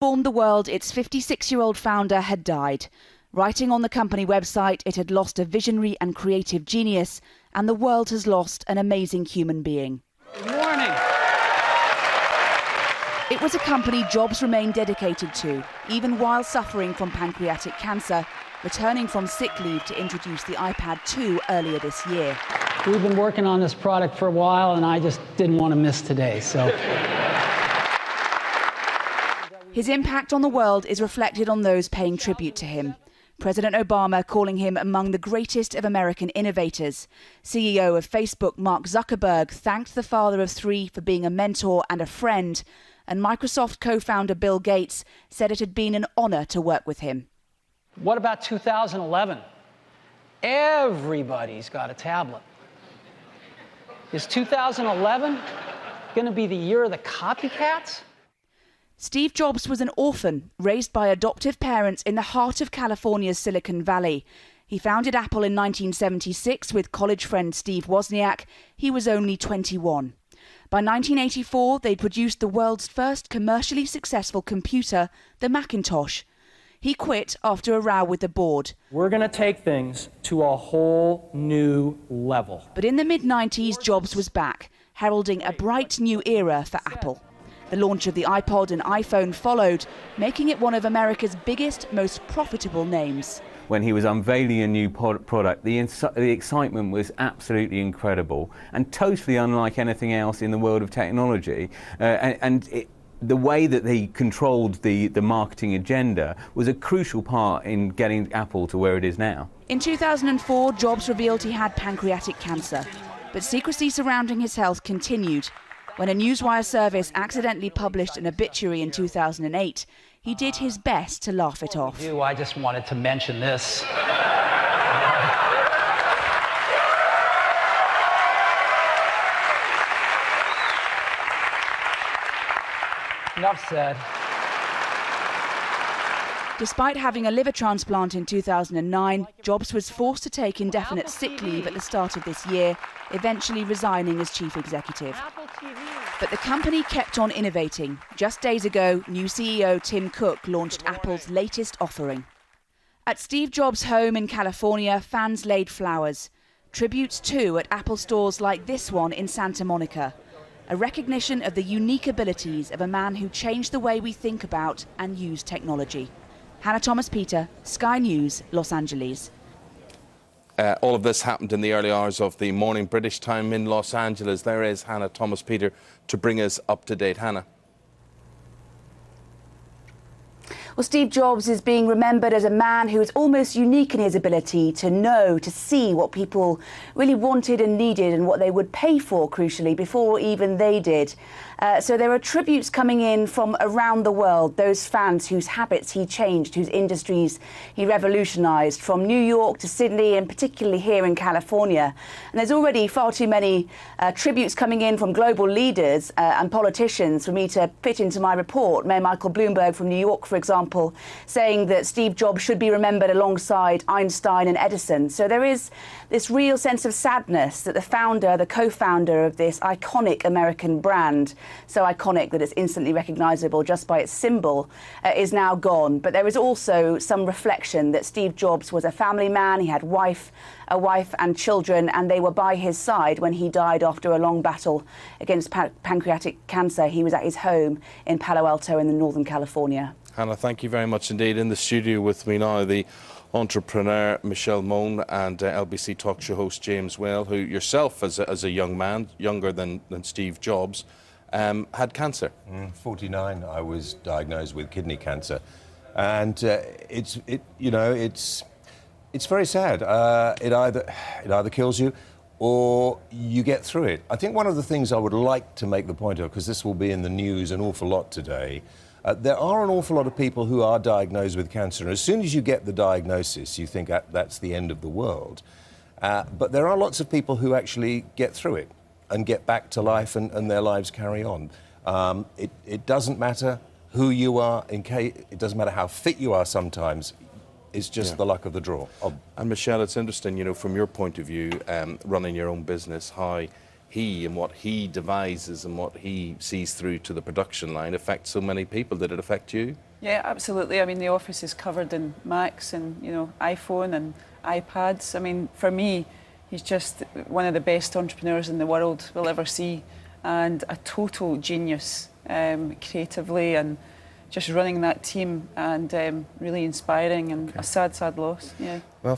Informed the world its 56-year-old founder had died. Writing on the company website, it had lost a visionary and creative genius, and the world has lost an amazing human being. Good morning. It was a company Jobs remained dedicated to, even while suffering from pancreatic cancer, returning from sick leave to introduce the iPad 2 earlier this year. We've been working on this product for a while, and I just didn't want to miss today, so... His impact on the world is reflected on those paying tribute to him. President Obama calling him among the greatest of American innovators. CEO of Facebook, Mark Zuckerberg, thanked the father of three for being a mentor and a friend. And Microsoft co-founder Bill Gates said it had been an honor to work with him. What about 2011? Everybody's got a tablet. Is 2011 going to be the year of the copycats? Steve Jobs was an orphan raised by adoptive parents in the heart of California's Silicon Valley. He founded Apple in 1976 with college friend Steve Wozniak. He was only 21. By 1984, they'd produced the world's first commercially successful computer, the Macintosh. He quit after a row with the board. We're going to take things to a whole new level. But in the mid-90s, Jobs was back, heralding a bright new era for Apple. The launch of the iPod and iPhone followed, making it one of America's biggest, most profitable names. When he was unveiling a new product, the excitement was absolutely incredible and totally unlike anything else in the world of technology. The way that he controlled the marketing agenda was a crucial part in getting Apple to where it is now. In 2004, Jobs revealed he had pancreatic cancer, but secrecy surrounding his health continued. When a Newswire service accidentally published an obituary in 2008, he did his best to laugh it off. I just wanted to mention this. Enough said. Despite having a liver transplant in 2009, Jobs was forced to take indefinite sick leave at the start of this year, eventually resigning as chief executive. But the company kept on innovating. Just days ago, new CEO Tim Cook launched Apple's latest offering. At Steve Jobs' home in California, fans laid flowers. Tributes too at Apple stores like this one in Santa Monica. A recognition of the unique abilities of a man who changed the way we think about and use technology. Hannah Thomas-Peter, Sky News, Los Angeles. All of this happened in the early hours of the morning British time in Los Angeles. There is Hannah Thomas-Peter to bring us up to date. Hannah. Well, Steve Jobs is being remembered as a man who is almost unique in his ability to know, to see what people really wanted and needed and what they would pay for, crucially, before even they did. So there are tributes coming in from around the world, those fans whose habits he changed, whose industries he revolutionised, from New York to Sydney and particularly here in California. And there's already far too many tributes coming in from global leaders and politicians for me to fit into my report. Mayor Michael Bloomberg from New York, for example, saying that Steve Jobs should be remembered alongside Einstein and Edison. So there is this real sense of sadness that the founder, the co-founder of this iconic American brand, so iconic that it's instantly recognizable just by its symbol, is now gone. But there is also some reflection that Steve Jobs was a family man. He had a wife and children, and they were by his side when he died after a long battle against pancreatic cancer. He was at his home in Palo Alto in Northern California. Hannah, thank you very much indeed. In the studio with me now, the entrepreneur Michelle Mone and LBC talk show host James Whale, who yourself, as a young man, younger than Steve Jobs, had cancer. 49, I was diagnosed with kidney cancer, and it's very sad. It either kills you or you get through it. I think one of the things I would like to make the point of, because this will be in the news an awful lot today, there are an awful lot of people who are diagnosed with cancer, and as soon as you get the diagnosis, you think that's the end of the world. But there are lots of people who actually get through it and get back to life, and their lives carry on. It doesn't matter who you are, it doesn't matter how fit you are sometimes. It's just the luck of the draw. And Michelle, it's interesting, you know, from your point of view, running your own business, how he and what he devises and what he sees through to the production line affects so many people. Did it affect you? Yeah, absolutely. I mean, the office is covered in Macs and, you know, iPhone and iPads. I mean, for me, he's just one of the best entrepreneurs in the world we'll ever see, and a total genius creatively and just running that team, and really inspiring, and a sad, sad loss. Yeah. Well,